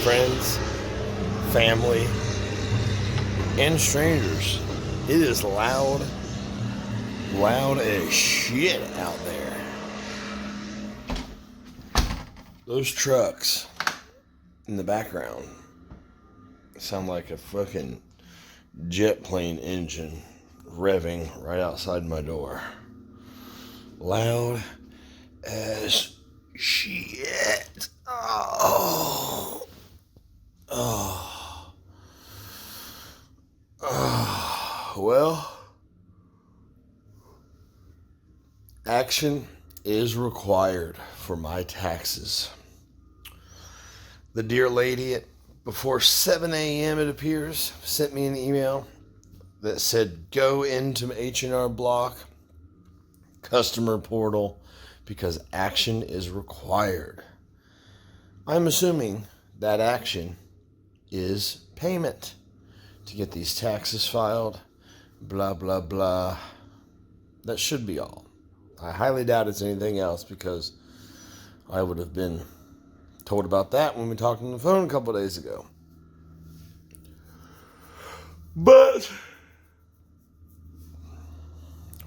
friends, family, and strangers. It is loud as shit out there. Those trucks in the background sound like a fucking jet plane engine revving right outside my door. Loud as shit. Well, action is required for my taxes. The dear lady before 7 a.m. it appears sent me an email that said go into H&R Block customer portal because action is required. I'm assuming that action is payment to get these taxes filed, blah, blah, blah. That should be all. I highly doubt it's anything else because I would have been told about that when we talked on the phone a couple of days ago. But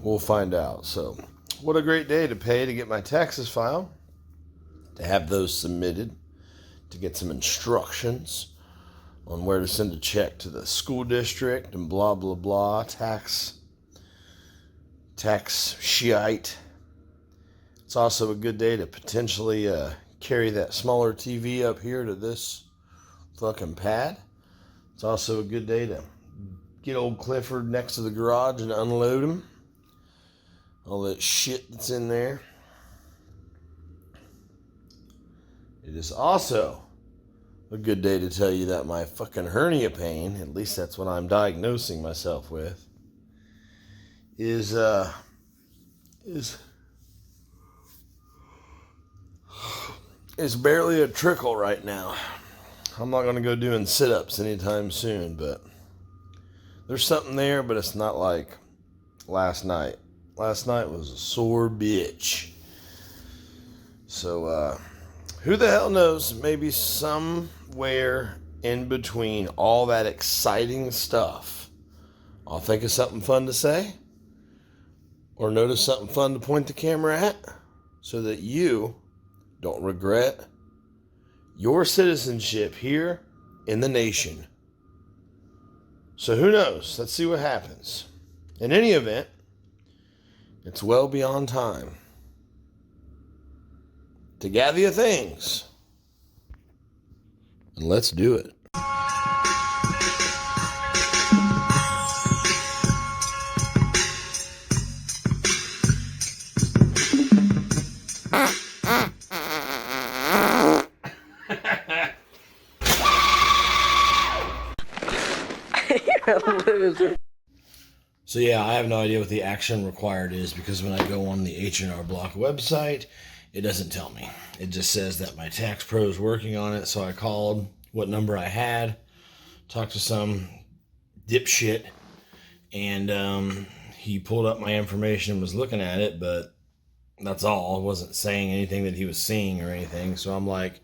we'll find out. So, what a great day to pay to get my taxes filed, to have those submitted, to get some instructions on where to send a check to the school district and blah, blah, blah, tax shite. It's also a good day to potentially carry that smaller TV up here to this fucking pad. It's also a good day to get old Clifford next to the garage and unload him. All that shit that's in there. It is also a good day to tell you that my fucking hernia pain, at least that's what I'm diagnosing myself with, is barely a trickle right now. I'm not going to go doing sit-ups anytime soon, but there's something there, but it's not like last night. Last night was a sore bitch. So, who the hell knows? Maybe somewhere in between all that exciting stuff, I'll think of something fun to say or notice something fun to point the camera at so that you don't regret your citizenship here in the nation. So who knows? Let's see what happens. In any event, it's well beyond time to gather your things and let's do it. You're a loser. So yeah, I have no idea what the action required is because when I go on the H&R Block website, it doesn't tell me. It just says that my tax pro is working on it. So I called what number I had, talked to some dipshit, and he pulled up my information and was looking at it, but that's all. I wasn't saying anything that he was seeing or anything. So I'm like,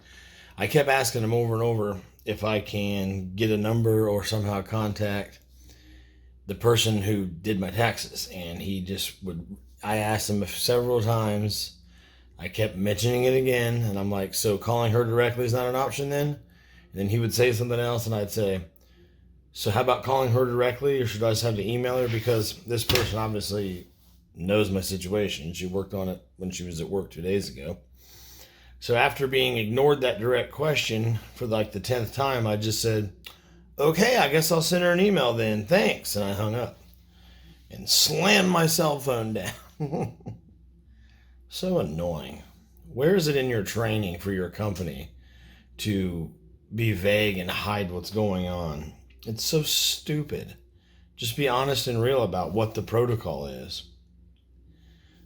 I kept asking him over and over if I can get a number or somehow contact the person who did my taxes. And he just would, I asked him several times. I kept mentioning it again. And I'm like, so calling her directly is not an option then? And then he would say something else and I'd say, so how about calling her directly, or should I just have to email her? Because this person obviously knows my situation. She worked on it when she was at work 2 days ago. So after being ignored that direct question for like the 10th time, I just said, okay, I guess I'll send her an email then. Thanks. And I hung up and slammed my cell phone down. So annoying. Where is it in your training for your company to be vague and hide what's going on? It's so stupid. Just be honest and real about what the protocol is.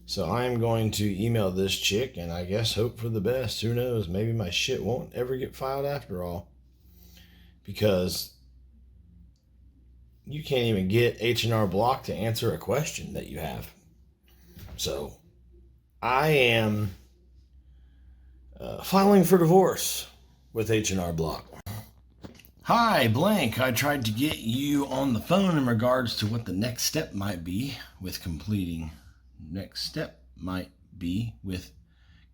So I'm going to email this chick and I guess hope for the best. Who knows? Maybe my shit won't ever get filed after all. Because you can't even get H&R Block to answer a question that you have. So I am filing for divorce with H&R Block. Hi, blank. I tried to get you on the phone in regards to what the next step might be with completing. Next step might be with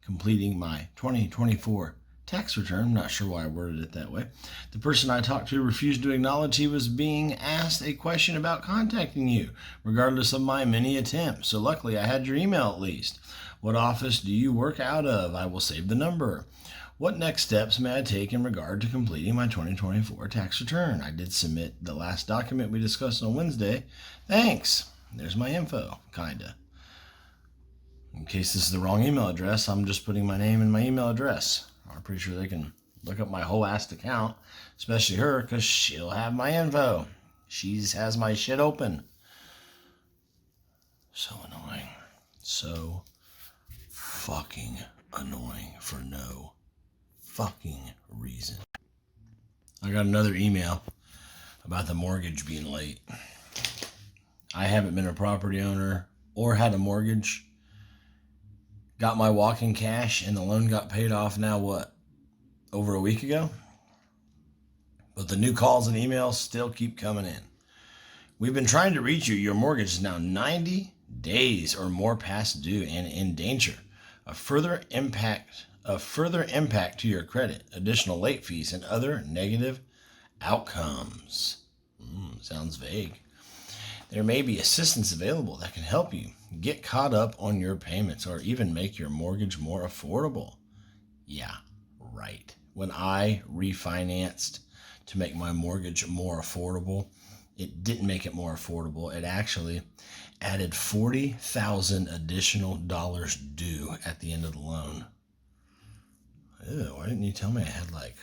completing my 2024 tax return. I'm not sure why I worded it that way. The person I talked to refused to acknowledge he was being asked a question about contacting you, regardless of my many attempts. So luckily I had your email at least. What office do you work out of? I will save the number. What next steps may I take in regard to completing my 2024 tax return? I did submit the last document we discussed on Wednesday. Thanks. There's my info, kinda. In case this is the wrong email address, I'm just putting my name and my email address. I'm pretty sure they can look up my whole ass account, especially her, because she'll have my info. She has my shit open. So annoying. So fucking annoying for no fucking reason. I got another email about the mortgage being late. I haven't been a property owner or had a mortgage. Got my walk-in cash and the loan got paid off now, what, over a week ago? But the new calls and emails still keep coming in. We've been trying to reach you. Your mortgage is now 90 days or more past due and in danger of further impact to your credit, additional late fees, and other negative outcomes. Sounds vague. There may be assistance available that can help you get caught up on your payments or even make your mortgage more affordable. Yeah, right. When I refinanced to make my mortgage more affordable, it didn't make it more affordable. It actually added $40,000 additional dollars due at the end of the loan. Ew, why didn't you tell me I had like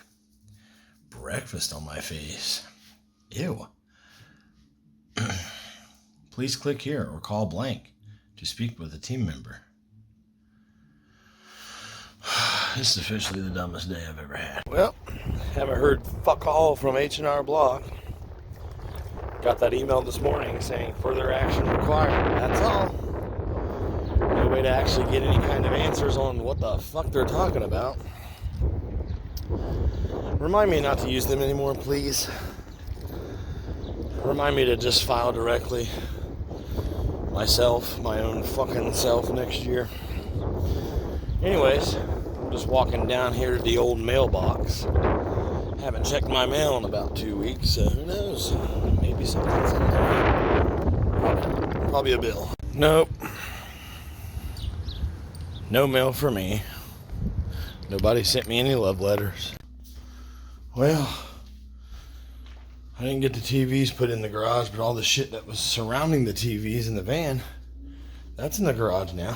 breakfast on my face? Ew. Please click here or call blank to speak with a team member. This is officially the dumbest day I've ever had. Well, haven't heard fuck all from H&R Block. Got that email this morning saying further action required. That's all. No way to actually get any kind of answers on what the fuck they're talking about. Remind me not to use them anymore, please. Remind me to just file directly myself, my own fucking self next year. Anyways, I'm just walking down here to the old mailbox. Haven't checked my mail in about 2 weeks, so who knows? Maybe something's in there. Probably a bill. Nope. No mail for me. Nobody sent me any love letters. Well, I didn't get the TVs put in the garage, but all the shit that was surrounding the TVs in the van, that's in the garage now.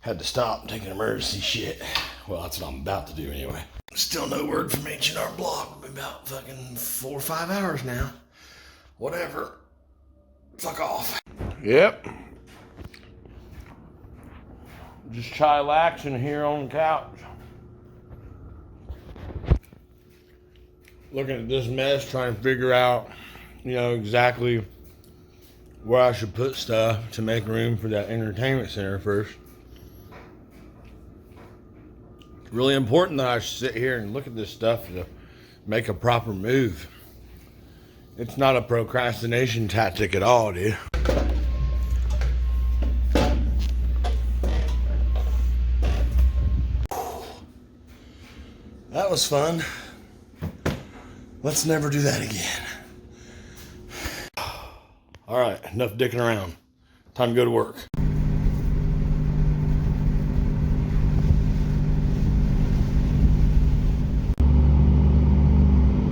Had to stop and take an emergency shit. Well, that's what I'm about to do anyway. Still no word from H&R Block. Been about fucking 4 or 5 hours now. Whatever. Fuck off. Yep. Just chillaxing here on the couch. Looking at this mess, trying to figure out, exactly where I should put stuff to make room for that entertainment center first. Really important that I sit here and look at this stuff to make a proper move. It's not a procrastination tactic at all, dude. That was fun. Let's never do that again. All right, enough dicking around. Time to go to work.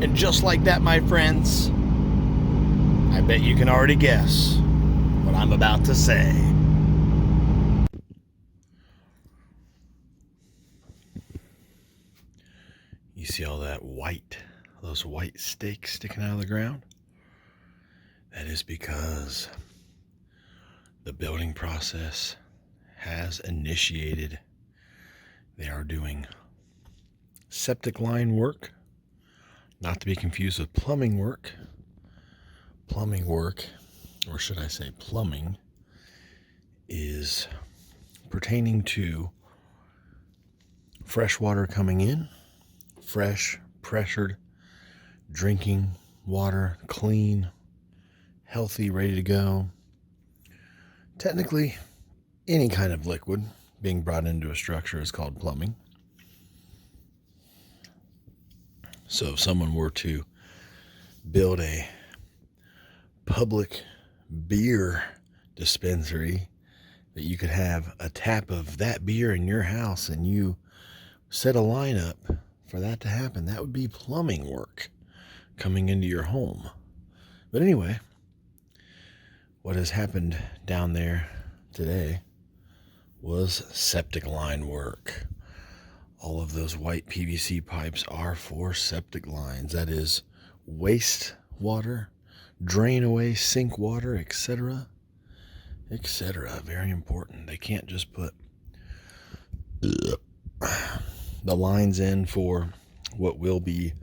And just like that, my friends, I bet you can already guess what I'm about to say. You see all that white, those white stakes sticking out of the ground? That is because the building process has initiated. They are doing septic line work, not to be confused with plumbing work. Plumbing work, or should I say plumbing, is pertaining to fresh water coming in, fresh pressured drinking water, clean, healthy, ready to go. Technically, any kind of liquid being brought into a structure is called plumbing. So if someone were to build a public beer dispensary that you could have a tap of that beer in your house and you set a line up for that to happen, that would be plumbing work coming into your home. But anyway, what has happened down there today was septic line work. All of those white PVC pipes are for septic lines. That is waste water, drain away sink water, etc., etc. Very important. They can't just put the lines in for what will be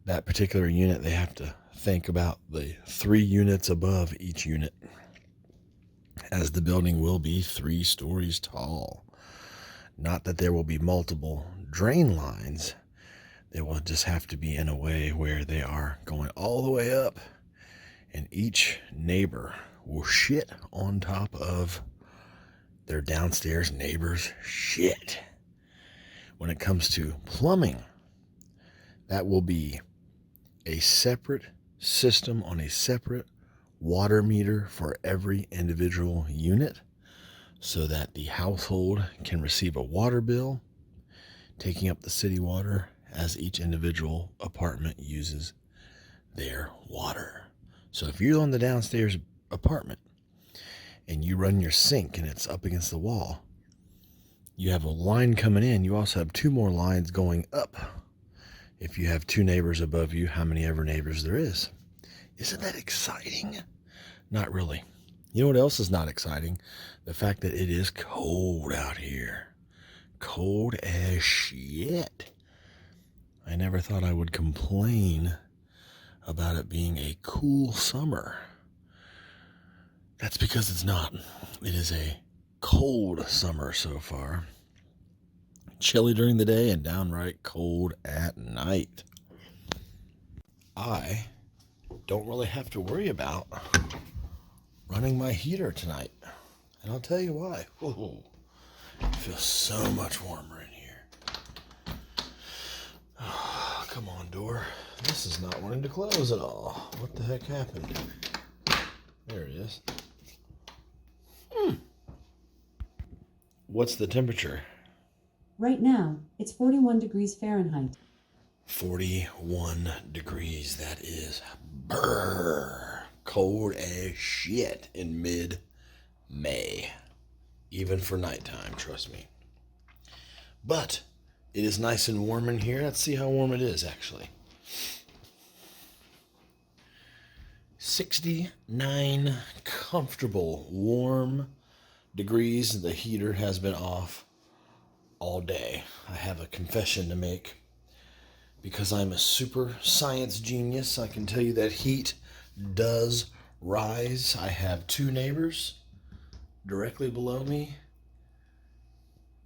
that particular unit. They have to think about the 3 units above each unit, as the building will be 3 stories tall. Not that there will be multiple drain lines. They will just have to be in a way where they are going all the way up, and each neighbor will shit on top of their downstairs neighbor's shit. When it comes to plumbing, that will be a separate system on a separate water meter for every individual unit, so that the household can receive a water bill taking up the city water as each individual apartment uses their water. So if you're on the downstairs apartment and you run your sink and it's up against the wall, you have a line coming in. You also have 2 more lines going up. If you have 2 neighbors above you, how many ever neighbors there is. Isn't that exciting? Not really. You know what else is not exciting? The fact that it is cold out here. Cold as shit. I never thought I would complain about it being a cool summer. That's because it's not. It is a cold summer so far. Chilly during the day and downright cold at night. I don't really have to worry about running my heater tonight. And I'll tell you why. Ooh, it feels so much warmer in here. Oh, come on, door. This is not wanting to close at all. What the heck happened? There it is. What's the temperature? Right now, it's 41 degrees Fahrenheit. 41 degrees. That is cold as shit in mid-May. Even for nighttime, trust me. But it is nice and warm in here. Let's see how warm it is, actually. 69 comfortable, warm degrees. The heater has been off all day. I have a confession to make. Because I'm a super science genius, I can tell you that heat does rise. I have 2 neighbors directly below me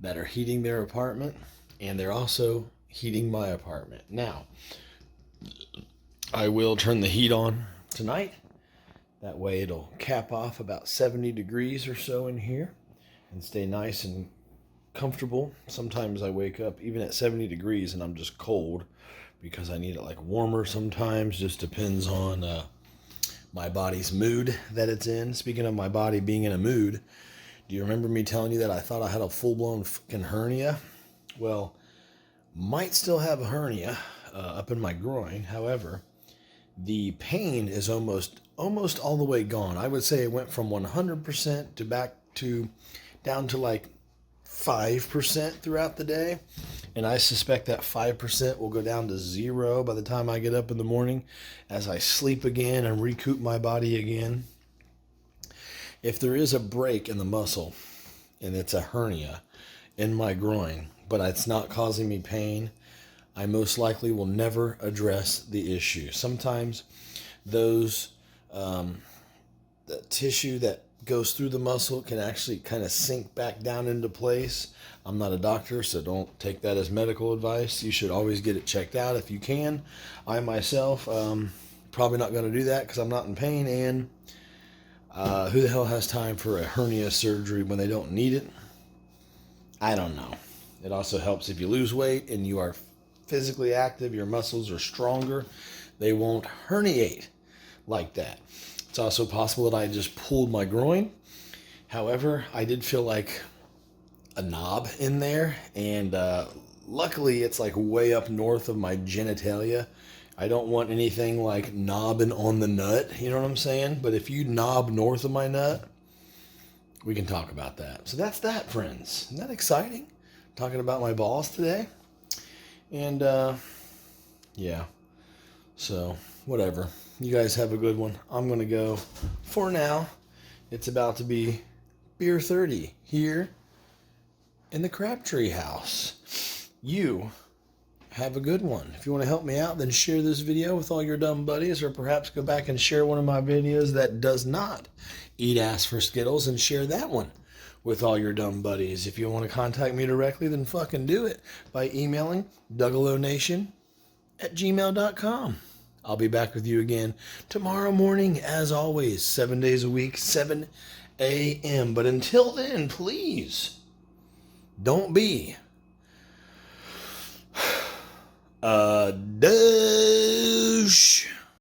that are heating their apartment, and they're also heating my apartment. Now, I will turn the heat on tonight. That way it'll cap off about 70 degrees or so in here and stay nice and comfortable. Sometimes I wake up even at 70 degrees and I'm just cold because I need it like warmer sometimes. Just depends on my body's mood that it's in. Speaking of my body being in a mood, do you remember me telling you that I thought I had a full-blown fucking hernia? Well, might still have a hernia up in my groin. However, the pain is almost all the way gone. I would say it went from 100% to back to down to like 5% throughout the day. And I suspect that 5% will go down to 0 by the time I get up in the morning as I sleep again and recoup my body again. If there is a break in the muscle and it's a hernia in my groin, but it's not causing me pain, I most likely will never address the issue. Sometimes those the tissue that goes through the muscle, it can actually kind of sink back down into place. I'm not a doctor, so don't take that as medical advice. You should always get it checked out if you can. I myself, probably not going to do that because I'm not in pain, and who the hell has time for a hernia surgery when they don't need it? I don't know. It also helps if you lose weight and you are physically active, your muscles are stronger, they won't herniate like that. It's also possible that I just pulled my groin. However, I did feel like a knob in there, and luckily it's like way up north of my genitalia. I don't want anything like knobbing on the nut, you know what I'm saying? But if you knob north of my nut, we can talk about that. So that's that, friends. Isn't that exciting? Talking about my balls today. And yeah, so whatever. You guys have a good one. I'm going to go for now. It's about to be beer 30 here in the Crabtree house. You have a good one. If you want to help me out, then share this video with all your dumb buddies, or perhaps go back and share one of my videos that does not eat ass for Skittles and share that one with all your dumb buddies. If you want to contact me directly, then fucking do it by emailing dougalonation@gmail.com. I'll be back with you again tomorrow morning, as always, 7 days a week, 7 a.m. But until then, please don't be a douche.